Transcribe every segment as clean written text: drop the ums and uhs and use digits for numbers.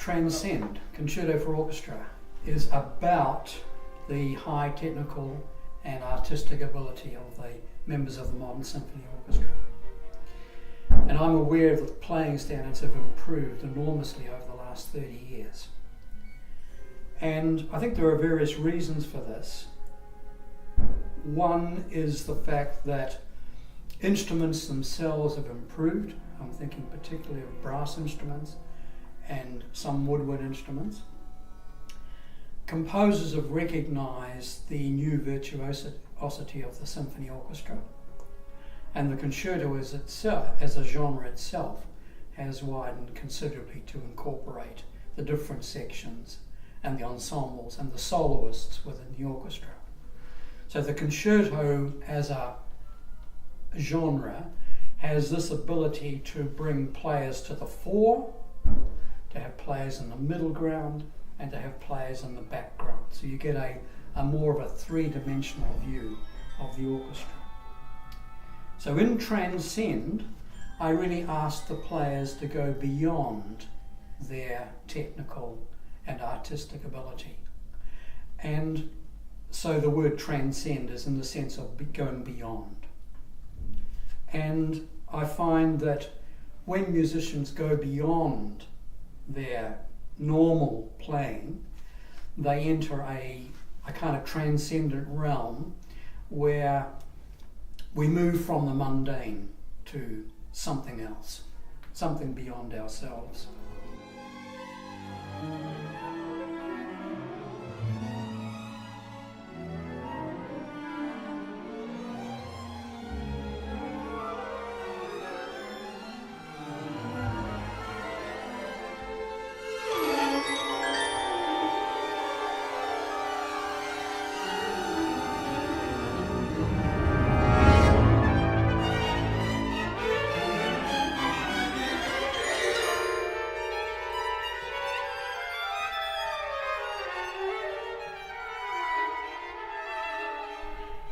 Transcend, Concerto for Orchestra, is about the high technical and artistic ability of the members of the modern symphony orchestra. And I'm aware that the playing standards have improved enormously over the last 30 years. And I think there are various reasons for this. One is the fact that instruments themselves have improved. I'm thinking particularly of brass instruments and some woodwind instruments. Composers have recognised the new virtuosity of the symphony orchestra, and the concerto as a genre itself has widened considerably to incorporate the different sections and the ensembles and the soloists within the orchestra. So the concerto as a genre has this ability to bring players to the fore, to have players in the middle ground, and to have players in the background. So you get a more of a three-dimensional view of the orchestra. So in Transcend, I really asked the players to go beyond their technical and artistic ability. And so the word transcend is in the sense of going beyond. And I find that when musicians go beyond their normal playing, they enter a kind of transcendent realm where we move from the mundane to something else, something beyond ourselves.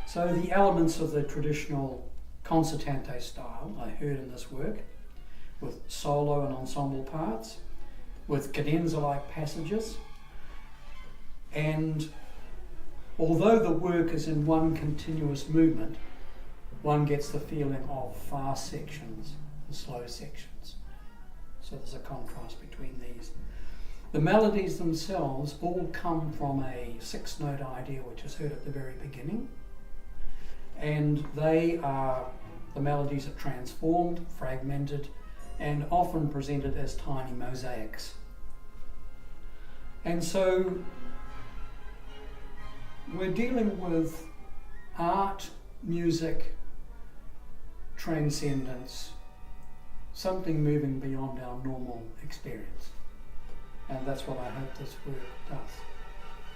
So the elements of the traditional concertante style I heard in this work, with solo and ensemble parts, with cadenza-like passages, and although the work is in one continuous movement, one gets the feeling of fast sections and slow sections. So there's a contrast between these. The melodies themselves all come from a 6-note idea which is heard at the very beginning. And the melodies are transformed, fragmented, and often presented as tiny mosaics. And so we're dealing with art, music, transcendence, something moving beyond our normal experience. And that's what I hope this work does.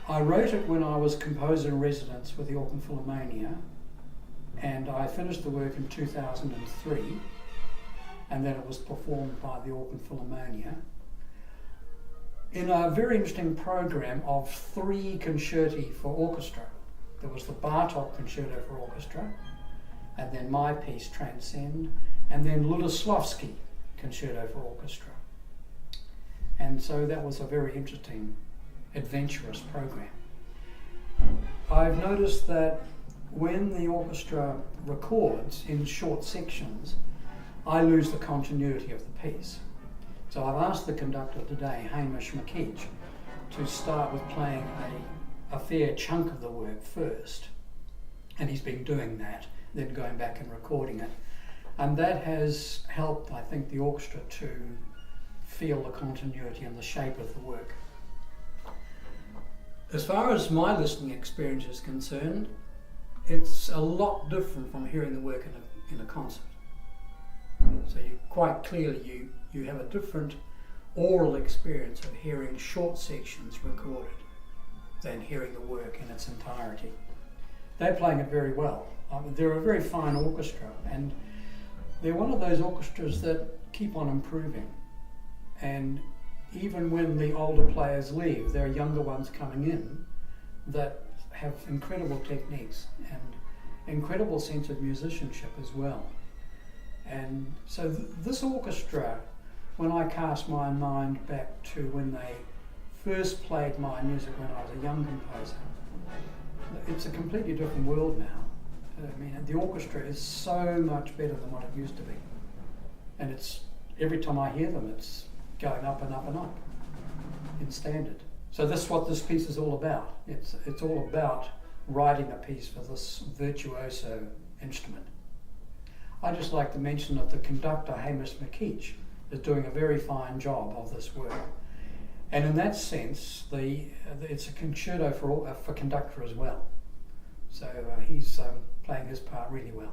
I wrote it when I was composer in residence with the Orchestra Philharmonia, and I finished the work in 2003, and then it was performed by the Orchestra Philharmonia in a very interesting program of 3 concerti for orchestra. There was the Bartók Concerto for Orchestra, and then my piece, Transcend, and then Ludosławski Concerto for Orchestra. And so that was a very interesting, adventurous program. I've noticed that when the orchestra records in short sections, I lose the continuity of the piece. So I've asked the conductor today, Hamish McKeach, to start with playing a fair chunk of the work first. And he's been doing that, then going back and recording it. And that has helped, I think, the orchestra to feel the continuity and the shape of the work. As far as my listening experience is concerned, it's a lot different from hearing the work in a concert. So you quite clearly you have a different oral experience of hearing short sections recorded than hearing the work in its entirety. They're playing it very well. They're a very fine orchestra, and they're one of those orchestras that keep on improving. And even when the older players leave, there are younger ones coming in that have incredible techniques and incredible sense of musicianship as well. And so this orchestra when I cast my mind back to when they first played my music when I was a young composer, it's a completely different world now. I mean, the orchestra is so much better than what it used to be. And it's, every time I hear them, it's going up and up and up in standard. So that's what this piece is all about. It's all about writing a piece for this virtuoso instrument. I just like to mention that the conductor, Hamish McKeach, is doing a very fine job of this work. And in that sense, it's a concerto for conductor as well. So he's playing his part really well.